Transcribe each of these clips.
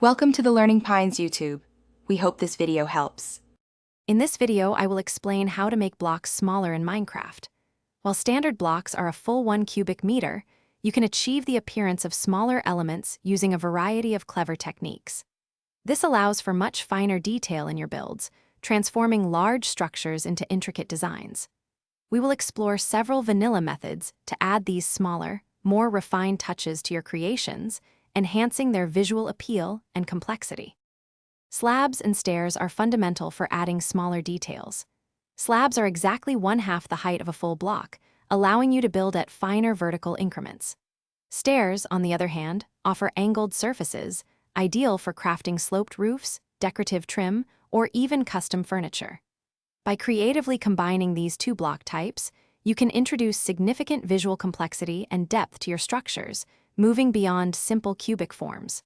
Welcome to the Learning Pines YouTube. We hope this video helps. In this video, I will explain how to make blocks smaller in Minecraft. While standard blocks are a full 1 cubic meter, you can achieve the appearance of smaller elements using a variety of clever techniques. This allows for much finer detail in your builds, transforming large structures into intricate designs. We will explore several vanilla methods to add these smaller, more refined touches to your creations, enhancing their visual appeal and complexity. Slabs and stairs are fundamental for adding smaller details. Slabs are exactly 1/2 the height of a full block, allowing you to build at finer vertical increments. Stairs, on the other hand, offer angled surfaces, ideal for crafting sloped roofs, decorative trim, or even custom furniture. By creatively combining these two block types, you can introduce significant visual complexity and depth to your structures, moving beyond simple cubic forms.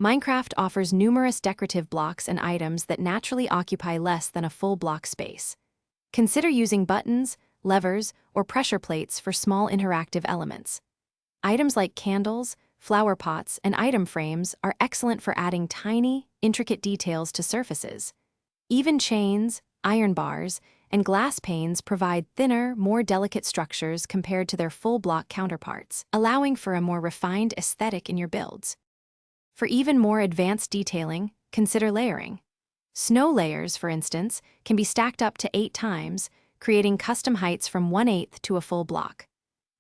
Minecraft offers numerous decorative blocks and items that naturally occupy less than a full block space. Consider using buttons, levers, or pressure plates for small interactive elements. Items like candles, flower pots, and item frames are excellent for adding tiny, intricate details to surfaces. Even chains, iron bars, and glass panes provide thinner, more delicate structures compared to their full block counterparts, allowing for a more refined aesthetic in your builds. For even more advanced detailing, consider layering. Snow layers, for instance, can be stacked up to 8 times, creating custom heights from 1/8 to a full block.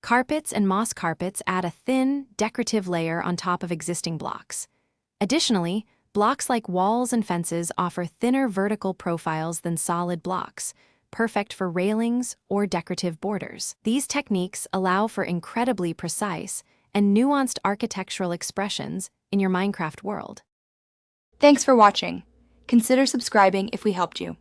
Carpets and moss carpets add a thin, decorative layer on top of existing blocks. Additionally, blocks like walls and fences offer thinner vertical profiles than solid blocks, perfect for railings or decorative borders. These techniques allow for incredibly precise and nuanced architectural expressions in your Minecraft world. Thanks for watching. Consider subscribing if we helped you.